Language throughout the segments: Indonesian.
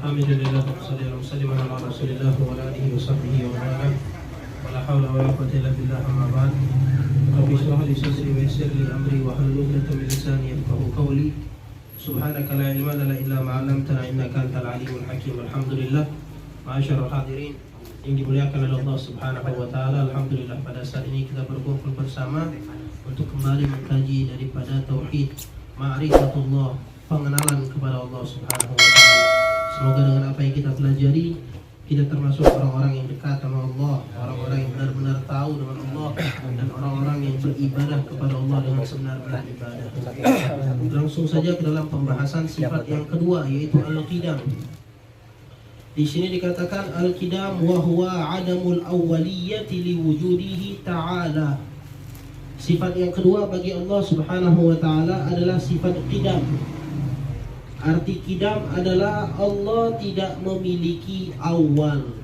Alhamdulillah wassalatu wassalamu ala Rasulillah wa ala alihi wa sahbihi wa man wala haula wala quwwata illa billah amma ba'd. Rabbi shrah li sadri wa yassir li amri wa hlul 'uqdatam min lisani yafqahu qawli. Subhanaka la ilma lana illa ma 'allamtana innaka antal alimul hakim. Alhamdulillah, ma'asyiral hadirin yang dimuliakan oleh Allah Subhanahu wa taala. Alhamdulillah pada saat ini kita berkumpul bersama untuk kembali mengkaji daripada tauhid, ma'rifatullah, pengenalan kepada Allah Subhanahu wa taala. Semoga dengan apa yang kita pelajari, kita termasuk orang-orang yang dekat sama Allah, orang-orang yang benar-benar tahu dengan Allah, dan orang-orang yang beribadah kepada Allah dengan sebenar-benar ibadah. Langsung saja ke dalam pembahasan sifat yang kedua, yaitu al-qidam. Di sini dikatakan al-qidam wa huwa adamul awwaliyyati liwujudihi ta'ala. Sifat yang kedua bagi Allah Subhanahu wa taala adalah sifat qidam. Arti qidam adalah Allah tidak memiliki awal.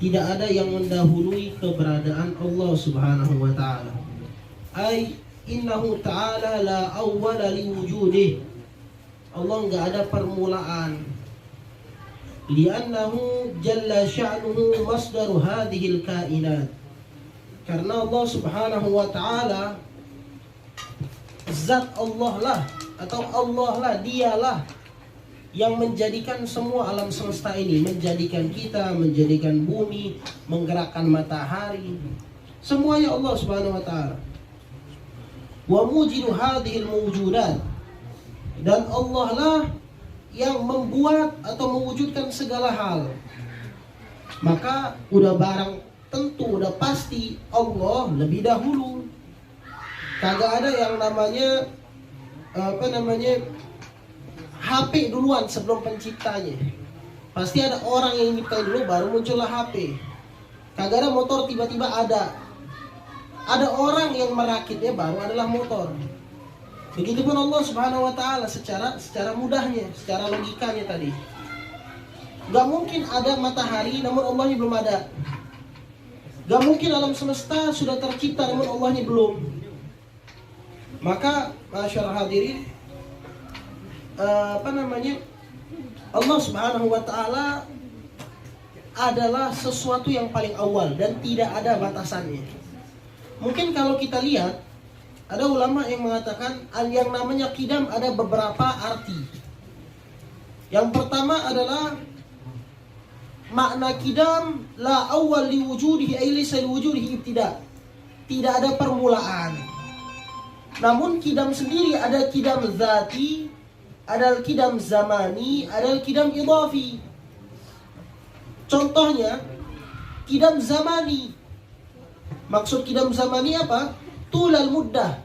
Tidak ada yang mendahului keberadaan Allah Subhanahu wa taala. Ai innahu ta'ala la awwala liwujudih. Allah enggak ada permulaan. Li'annahu jalla sya'nuhu masdaru hadhil kainat. Karena Allah Subhanahu wa taala zat Allah lah, atau Allah lah, dialah yang menjadikan semua alam semesta ini, menjadikan kita, menjadikan bumi, menggerakkan matahari, semuanya Allah Subhanahu wa taala. Wa mujidu hadhil mawjudat, dan Allah lah yang membuat atau mewujudkan segala hal. Maka udah barang tentu, udah pasti Allah lebih dahulu. Kagak ada yang namanya HP duluan sebelum penciptanya. Pasti ada orang yang nyiptain dulu, baru muncullah HP. Kagak ada motor tiba-tiba ada. Ada orang yang merakitnya, baru adalah motor. Begitupun Allah Subhanahu wa taala secara mudahnya, secara logikanya tadi. Gak mungkin ada matahari namun Allahnya belum ada. Gak mungkin alam semesta sudah tercipta namun Allahnya belum. Maka masyaallah hadirin, Allah Subhanahu wa taala adalah sesuatu yang paling awal dan tidak ada batasannya. Mungkin kalau kita lihat, ada ulama yang mengatakan yang namanya qidam ada beberapa arti. Yang pertama adalah makna qidam la awwal li wujudihi ay laysa li wujudihi ibtida. Tidak ada permulaan. Namun qidam sendiri ada qidam zati, ada qidam zamani, ada qidam idhafi. Contohnya qidam zamani. Maksud qidam zamani apa? Tulal muddah,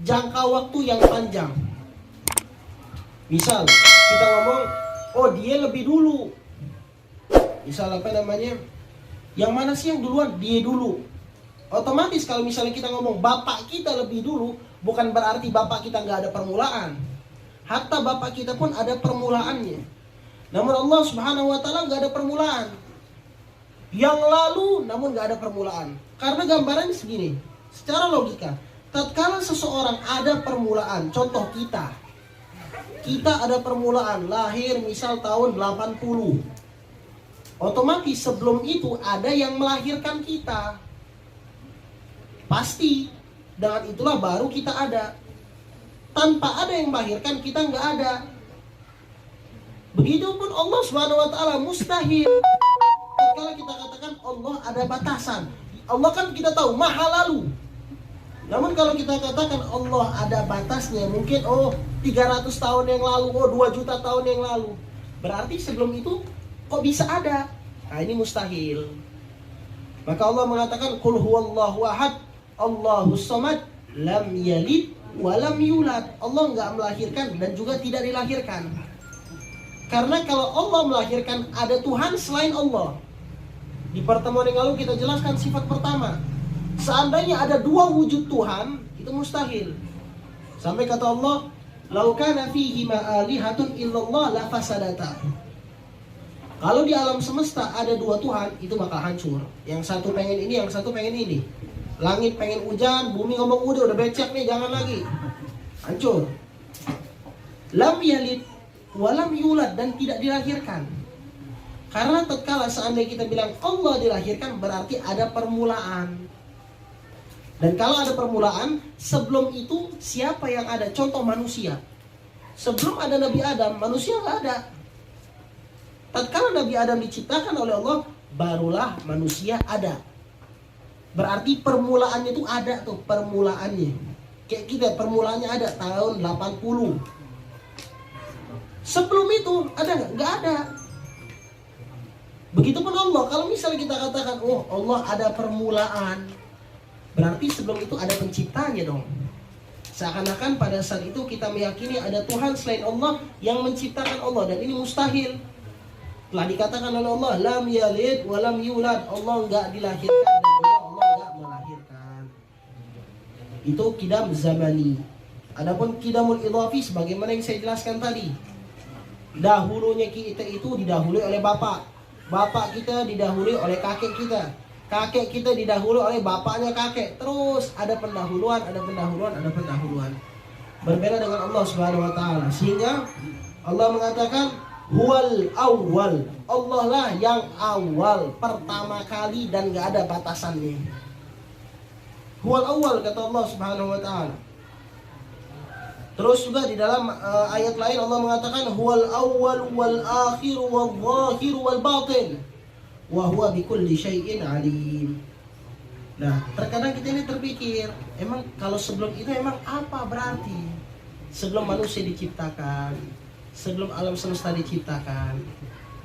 jangka waktu yang panjang. Misal kita ngomong, oh dia lebih dulu. Misal yang mana sih yang duluan? Dia dulu. Otomatis kalau misalnya kita ngomong bapak kita lebih dulu, bukan berarti bapak kita nggak ada permulaan. Hatta bapak kita pun ada permulaannya. Namun Allah Subhanahu wa taala nggak ada permulaan. Yang lalu namun nggak ada permulaan. Karena gambarannya segini, secara logika, tatkala seseorang ada permulaan, contoh kita ada permulaan, lahir misal tahun 80. Otomatis sebelum itu ada yang melahirkan kita. Pasti, dengan itulah baru kita ada. Tanpa ada yang melahirkan, kita nggak ada. Begitupun Allah Subhanahu wa taala mustahil. Kalau kita katakan Allah ada batasan, Allah kan kita tahu maha lalu. Namun kalau kita katakan Allah ada batasnya, mungkin 300 tahun yang lalu, 2 juta tahun yang lalu. Berarti sebelum itu kok bisa ada? Nah, ini mustahil. Maka Allah mengatakan qul huwallahu ahad, Allahus samad, lam yalid wa lam yulad. Allah enggak melahirkan dan juga tidak dilahirkan. Karena kalau Allah melahirkan, ada Tuhan selain Allah. Di pertemuan yang lalu kita jelaskan sifat pertama. Seandainya ada 2 wujud Tuhan, itu mustahil. Sampai kata Allah, "Lau kana fihi ma alihatun illallah la fasadata." Kalau di alam semesta ada 2 Tuhan, itu bakal hancur. Yang satu pengen ini, yang satu pengen ini. Langit pengen hujan, bumi ngomong udah becek nih, jangan lagi. Hancur. Lam yalid, walam yulad, dan tidak dilahirkan. Karena tatkala seandainya kita bilang Allah dilahirkan, berarti ada permulaan. Dan kalau ada permulaan, sebelum itu siapa yang ada? Contoh manusia. Sebelum ada Nabi Adam, manusia nggak ada. Tatkala Nabi Adam diciptakan oleh Allah, barulah manusia ada. Berarti permulaannya itu ada tuh, permulaannya. Kayak kita, permulaannya ada tahun 80. Sebelum itu ada nggak? Nggak ada. Begitupun Allah, kalau misalnya kita katakan, oh Allah ada permulaan, berarti sebelum itu ada penciptanya dong. Seakan-akan pada saat itu kita meyakini ada Tuhan selain Allah yang menciptakan Allah, dan ini mustahil. Telah dikatakan oleh Allah, lam yalid wa lam yulad, Allah enggak dilahirkan dan juga Allah enggak melahirkan. Itu kidam zamani. Adapun kidamul idhafi sebagaimana yang saya jelaskan tadi, dahulunya kita itu didahului oleh bapak, bapak kita didahului oleh kakek kita, kakek kita didahului oleh bapaknya kakek. Terus ada pendahuluan, ada pendahuluan, ada pendahuluan. Berbeda dengan Allah Subhanahu wa taala. Sehingga Allah mengatakan huwal awwal, Allah lah yang awal, pertama kali, dan gak ada batasannya. Huwal awwal, kata Allah Subhanahu wa taala. Terus juga di dalam ayat lain Allah mengatakan huwal awwal wal akhir wal zahir wal batin wa huwa bikulli syai'in alim. Nah, terkadang kita ini terpikir, emang kalau sebelum itu emang apa berarti? Sebelum manusia diciptakan, sebelum alam semesta diciptakan,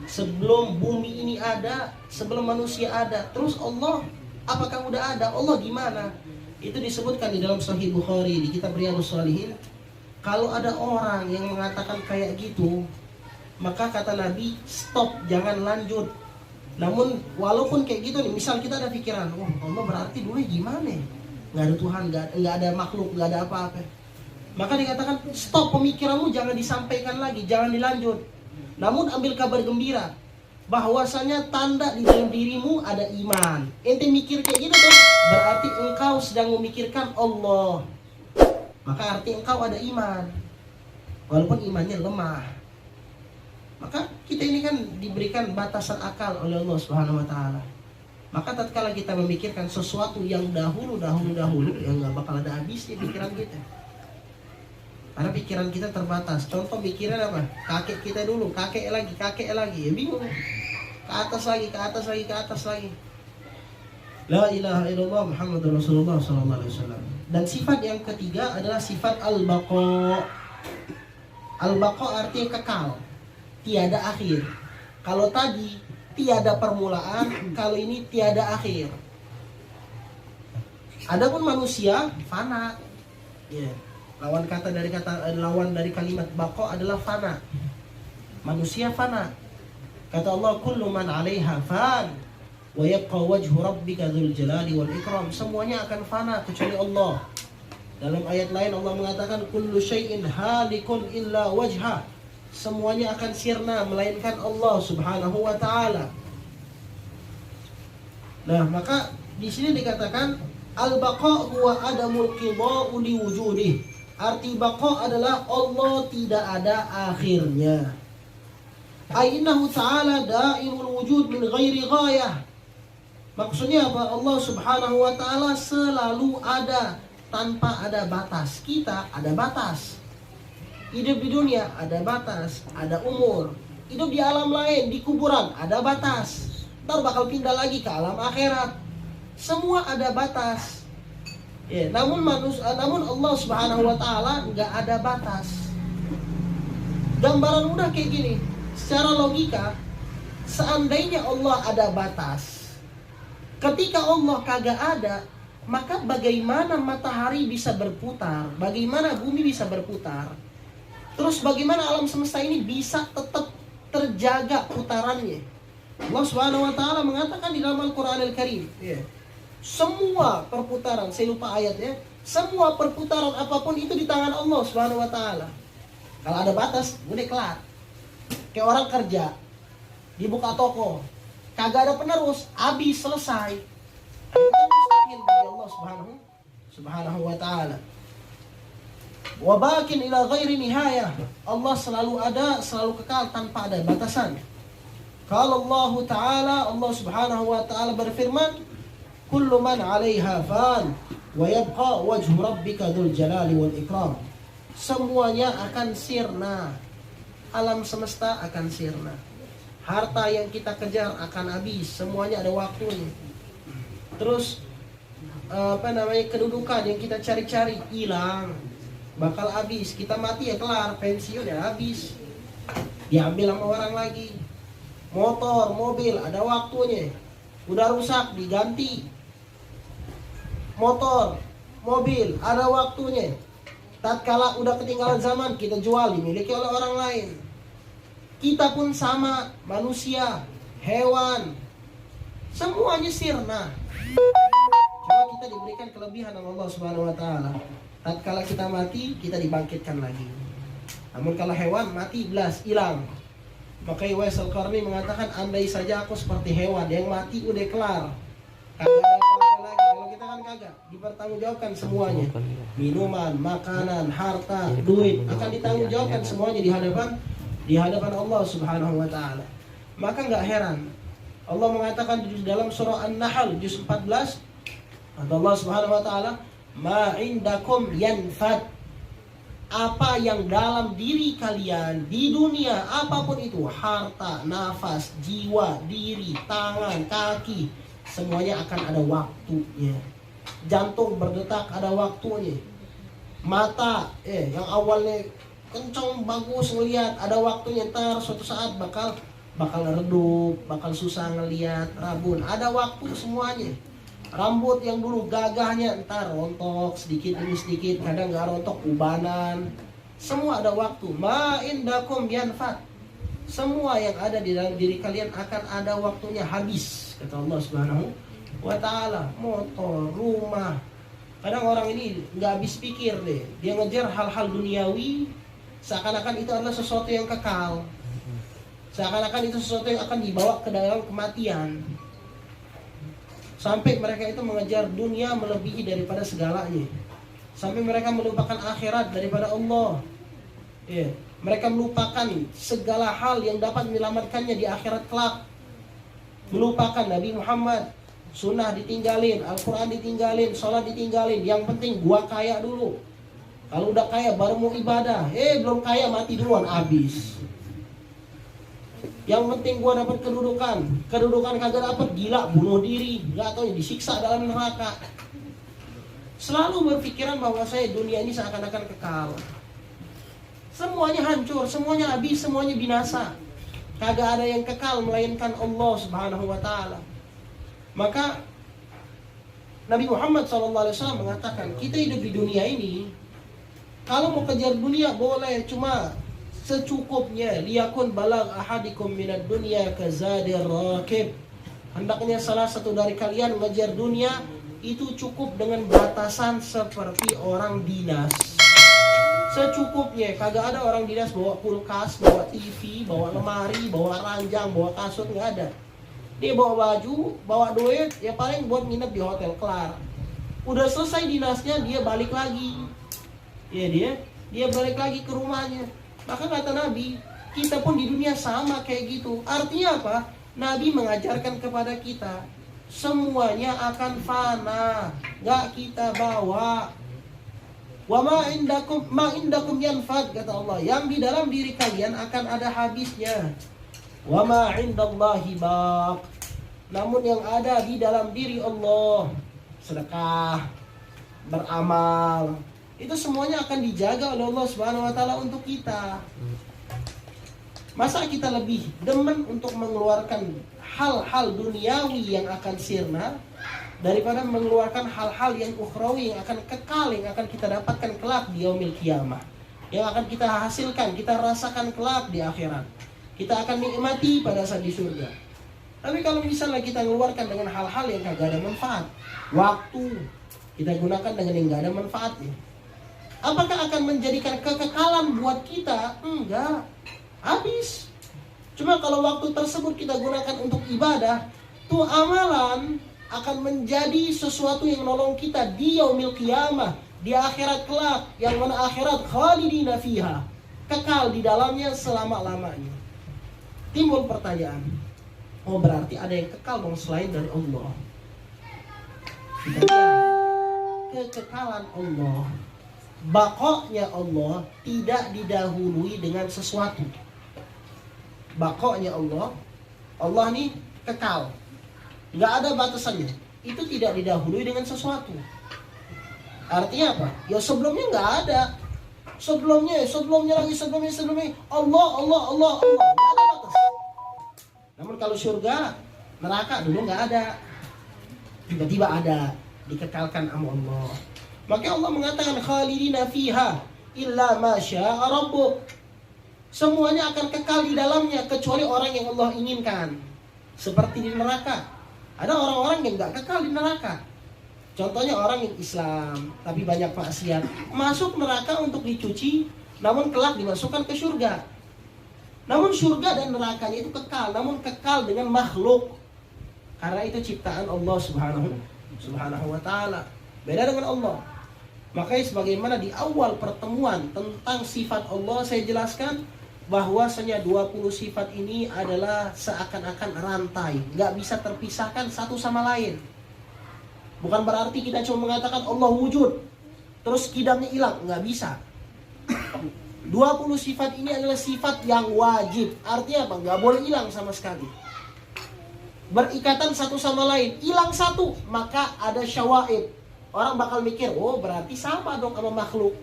sebelum bumi ini ada, sebelum manusia ada, terus Allah apakah udah ada? Allah di mana? Itu disebutkan di dalam Sahih Bukhari di kitab Riyadhus Shalihin. Kalau ada orang yang mengatakan kayak gitu, maka kata Nabi, stop, jangan lanjut. Namun walaupun kayak gitu nih, misal kita ada pikiran, wah Allah berarti dulu gimana? Nggak ada Tuhan, nggak ada makhluk, nggak ada apa-apa. Maka dikatakan, stop pemikiranmu, jangan disampaikan lagi, jangan dilanjut. Namun ambil kabar gembira, bahwasanya tanda di dalam dirimu ada iman. Ente mikir kayak gitu tuh, berarti engkau sedang memikirkan Allah. Maka arti engkau ada iman, walaupun imannya lemah. Maka kita ini kan diberikan batasan akal oleh Allah Subhanahu wa taala. Maka tatkala kita memikirkan sesuatu yang dahulu yang nggak bakal ada habisnya pikiran kita. Karena pikiran kita terbatas. Contoh pikiran apa? Kakek kita dulu, kakek lagi, ya bingung. Ke atas lagi. La ilaha illallah Muhammadur Rasulullah sallallahu alaihi wasallam. Dan sifat yang ketiga adalah sifat al-baqa. Al-baqa artinya kekal, tiada akhir. Kalau tadi tiada permulaan, kalau ini tiada akhir. Adapun manusia fana. Ya. Lawan dari kalimat baqa adalah fana. Manusia fana. Kata Allah, kullu man 'alaiha fan wa yabqa wajhu rabbika dzul jalali wal ikram. Semuanya akan fana kecuali Allah. Dalam ayat lain Allah mengatakan kullu syai'in halikun illa wajha. Semuanya akan sirna melainkan Allah Subhanahu wa taala. Nah, maka di sini dikatakan al-baqa huwa adamul qida'u li wujudih. Arti baqa adalah Allah tidak ada akhirnya. Ainahu ta'ala da'imul wujud min ghairi ghayah. Maksudnya apa? Allah Subhanahu wa taala selalu ada tanpa ada batas. Kita ada batas. Hidup di dunia ada batas, ada umur. Hidup di alam lain, di kuburan ada batas. Ntar bakal pindah lagi ke alam akhirat. Semua ada batas. Ya, namun Allah Subhanahu wa taala enggak ada batas. Gambaran mudah kayak gini. Secara logika, seandainya Allah ada batas, ketika Allah kagak ada, maka bagaimana matahari bisa berputar? Bagaimana bumi bisa berputar? Terus bagaimana alam semesta ini bisa tetap terjaga putarannya? Allah Subhanahu wa taala mengatakan di dalam Al-Qur'an Al-Karim, ya, semua perputaran, saya lupa ayatnya, semua perputaran apapun itu di tangan Allah Subhanahu wa taala. Kalau ada batas, udah kelar. Kayak orang kerja, dibuka toko, kagak ada penerus, habis, selesai. Itu mustahil bagi Allah Subhanahu wa taala. Wa bakin ila ghairi nihayah. Allah selalu ada, selalu kekal tanpa ada batasan. Kalau Allah Ta'ala, Allah Subhanahu wa Ta'ala berfirman, kullu man 'alaiha fan wa yabqa wajhu rabbika dzul jalali wal ikram. Semuanya akan sirna. Alam semesta akan sirna. Harta yang kita kejar akan habis, semuanya ada waktunya. Terus kedudukan yang kita cari-cari hilang, bakal habis. Kita mati ya kelar, pensiun ya habis, diambil sama orang lagi. Motor, mobil ada waktunya, udah rusak diganti. Motor, mobil ada waktunya. Tatkala udah ketinggalan zaman, kita jual, dimiliki oleh orang lain. Kita pun sama, manusia, hewan, semuanya sirna. Cuma kita diberikan kelebihan oleh Allah Subhanahu wa Ta'ala. Tatkala kita mati, kita dibangkitkan lagi. Namun kalau hewan mati, belas, hilang. Maka Uwais Al-Qarni mengatakan, andai saja aku seperti hewan yang mati udah kelar, kagak ada apa-apa lagi. Kalau kita kan kagak, dipertanggungjawabkan semuanya. Minuman, makanan, harta, duit akan ditanggungjawabkan semuanya di hadapan Allah Subhanahu wa Ta'ala. Maka nggak heran Allah mengatakan di dalam surah An-Nahl juz 14, Allah Subhanahu wa Ta'ala, ma indakum yanfad. Apa yang dalam diri kalian di dunia, apapun itu, harta, nafas, jiwa, diri, tangan, kaki, semuanya akan ada waktunya. Jantung berdetak ada waktunya. Mata yang awalnya kencang bagus ngelihat, ada waktunya. Ntar suatu saat bakal redup, bakal susah ngelihat. Rabun, ada waktu semuanya. Rambut yang dulu gagahnya ntar rontok sedikit demi sedikit, kadang nggak rontok, ubanan. Semua ada waktu. Ma indakum yanfad. Semua yang ada di dalam diri kalian akan ada waktunya habis, kata Allah Subhanahu wa Ta'ala. Motor, rumah. Kadang orang ini nggak habis pikir deh. Dia ngejar hal-hal duniawi, seakan-akan itu adalah sesuatu yang kekal. Seakan-akan itu sesuatu yang akan dibawa ke dalam kematian. Sampai mereka itu mengejar dunia melebihi daripada segalanya. Sampai mereka melupakan akhirat daripada Allah. Mereka melupakan segala hal yang dapat menyelamatkannya di akhirat kelak. Melupakan Nabi Muhammad, sunnah ditinggalin, Al-Quran ditinggalin, sholat ditinggalin. Yang penting gua kaya dulu. Kalau udah kaya baru mau ibadah. Belum kaya mati duluan, habis. Yang penting gua dapat kedudukan kagak dapat, gila, bunuh diri, nggak tahu disiksa dalam neraka. Selalu berpikiran bahwa saya dunia ini seakan-akan kekal. Semuanya hancur, semuanya habis, semuanya binasa. Kagak ada yang kekal melainkan Allah Subhanahu wa Ta'ala. Maka Nabi Muhammad SAW mengatakan, kita hidup di dunia ini, kalau mau kejar dunia boleh, cuma secukupnya. Liyakun balag ahadikum minad dunya kazadir rakib. Hendaknya salah satu dari kalian mengejar dunia itu cukup dengan batasan seperti orang dinas. Secukupnya. Kagak ada orang dinas bawa kulkas, bawa TV, bawa lemari, bawa ranjang, bawa kasut, nggak ada. Dia bawa baju, bawa duit, ya paling buat nginep di hotel, kelar. Udah selesai dinasnya, dia balik lagi. Dia balik lagi ke rumahnya. Maka kata Nabi, kita pun di dunia sama kayak gitu. Artinya apa? Nabi mengajarkan kepada kita, semuanya akan fana, gak kita bawa. Wa ma indakum yanfad, kata Allah. Yang di dalam diri kalian akan ada habisnya. Wa ma indallahi baq. Namun yang ada di dalam diri Allah, sedekah, beramal, itu semuanya akan dijaga oleh Allah Subhanahu wa Ta'ala untuk kita. Masa kita lebih demen untuk mengeluarkan hal-hal duniawi yang akan sirna daripada mengeluarkan hal-hal yang ukhrawi, yang akan kekal, yang akan kita dapatkan kelak di yaumil qiyamah, yang akan kita hasilkan, kita rasakan kelak di akhirat. Kita akan nikmati pada saat di surga. Tapi kalau misalnya kita mengeluarkan dengan hal-hal yang kagak ada manfaat, waktu kita gunakan dengan yang gak ada manfaatnya, apakah akan menjadikan kekekalan buat kita? Enggak, habis. Cuma kalau waktu tersebut kita gunakan untuk ibadah, tuh amalan akan menjadi sesuatu yang nolong kita di yaumil qiyamah, di akhirat kelak, yang mana akhirat khalidina fiha, kekal di dalamnya selama-lamanya. Timbul pertanyaan, oh berarti ada yang kekal dong selain dari Allah. Kita lihat kekekalan Allah, baqa'nya Allah tidak didahului dengan sesuatu. Baqa'nya Allah, Allah ini kekal, nggak ada batasannya. Itu tidak didahului dengan sesuatu. Artinya apa? Ya sebelumnya nggak ada. Sebelumnya lagi, sebelumnya. Allah. Nggak ada batas. Namun kalau surga, neraka dulu nggak ada. Tiba-tiba ada. Dikekalkan sama Allah. Maka Allah mengatakan khalidina fiha illa ma syaa rabbuk. Semuanya akan kekal di dalamnya kecuali orang yang Allah inginkan. Seperti di neraka. Ada orang-orang yang nggak kekal di neraka. Contohnya orang yang Islam tapi banyak maksiat, masuk neraka untuk dicuci, namun kelak dimasukkan ke surga. Namun surga dan nerakanya itu kekal, namun kekal dengan makhluk. Karena itu ciptaan Allah Subhanahu wa ta'ala. Beda dengan Allah. Makanya sebagaimana di awal pertemuan tentang sifat Allah saya jelaskan bahwasanya 20 sifat ini adalah seakan-akan rantai, nggak bisa terpisahkan satu sama lain. Bukan berarti kita cuma mengatakan Allah wujud, terus kidamnya hilang, nggak bisa. 20 sifat ini adalah sifat yang wajib. Artinya apa? Nggak boleh hilang sama sekali. Berikatan satu sama lain. Hilang satu, maka ada syawaib. Orang bakal mikir, oh berarti sama dong sama makhluk.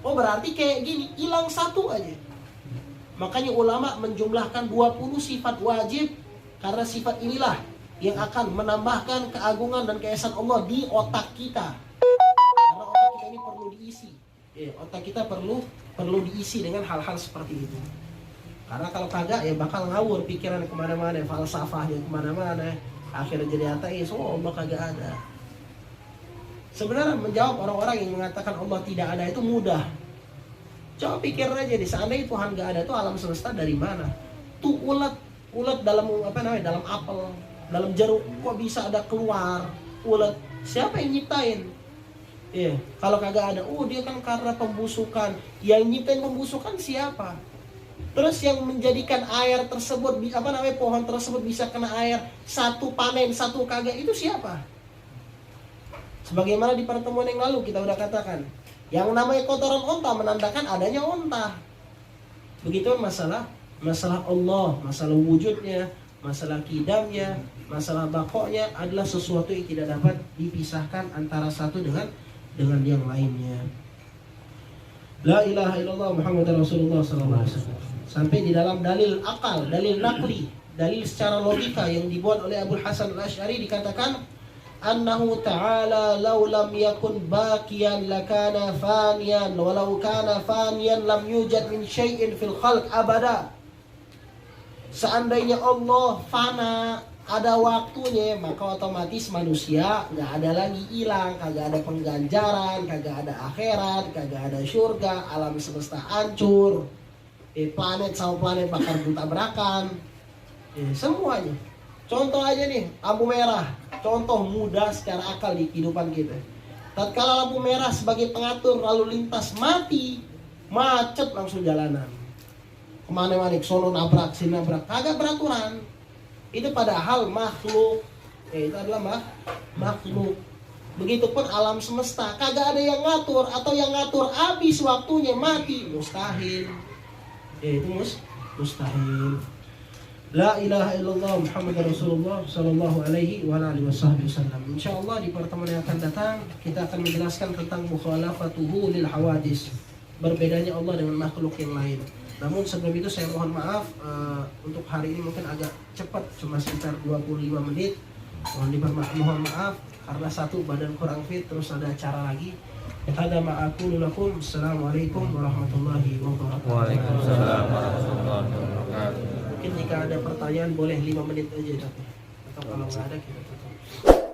Oh berarti kayak gini, hilang satu aja. Makanya ulama menjumlahkan 20 sifat wajib, karena sifat inilah yang akan menambahkan keagungan dan keesaan Allah di otak kita. Karena otak kita ini perlu diisi. Otak kita perlu diisi dengan hal-hal seperti itu. Karena kalau kagak ya bakal ngawur pikiran kemana-mana, falsafahnya kemana-mana. Akhirnya jadi ateis, oh Allah kagak ada. Sebenarnya menjawab orang-orang yang mengatakan Allah tidak ada itu mudah. Coba pikir aja nih, seandainya Tuhan gak ada, itu alam semesta dari mana? Tuh ulat dalam dalam apel, dalam jeruk, kok bisa ada keluar ulat? Siapa yang nyiptain? Kalau kagak ada, oh dia kan karena pembusukan. Yang nyiptain pembusukan siapa? Terus yang menjadikan air tersebut, pohon tersebut bisa kena air, satu panen, satu kagak, itu siapa? Sebagaimana di pertemuan yang lalu kita udah katakan, yang namanya kotoran onta menandakan adanya onta. Begitu masalah Allah, masalah wujudnya, masalah kidamnya, masalah baqa'nya adalah sesuatu yang tidak dapat dipisahkan antara satu dengan yang lainnya. La ilaha illallah Muhammadur Rasulullah sallallahu alaihi wasallam. Sampai di dalam dalil akal, dalil naqli, dalil secara logika yang dibuat oleh Abu Hasan Al-Asy'ari dikatakan annahu ta'ala law lam yakun baqiyan lakana faniyan walau kana faniyan lam yujad min syai'in fil khalq abada. Seandainya Allah fana, ada waktunya, maka otomatis manusia nggak ada lagi hilang, kagak ada pengganjaran, kagak ada akhirat, kagak ada surga, alam semesta hancur, planet sama planet bakal bertabrakan, semuanya. Contoh aja nih, lampu merah, contoh mudah secara akal di kehidupan kita. Tatkala lampu merah sebagai pengatur lalu lintas mati, macet langsung jalanan. Kemana-mana, sono nabrak, sini nabrak, kagak beraturan. Itu padahal makhluk, itu adalah makhluk. Begitupun alam semesta, kagak ada yang ngatur, atau yang ngatur habis waktunya mati, mustahil. Itu mustahil. La ilaha illallah Muhammadur Rasulullah sallallahu alaihi wa alihi wasallam. Insyaallah di pertemuan yang akan datang kita akan menjelaskan tentang mukhalafatuhu lil hawadis. Berbedanya Allah dengan makhluk yang lain. Namun sebelum itu saya mohon maaf, untuk hari ini mungkin agak cepat, cuma sekitar 25 menit. Mohon maaf karena satu badan kurang fit, terus ada acara lagi. Hada ma'akulu lakum. Assalamualaikum warahmatullahi wabarakatuh. Waalaikumsalam warahmatullahi wabarakatuh. Mungkin jika ada pertanyaan boleh 5 menit aja, tapi atau kalau nggak ada kita tutup.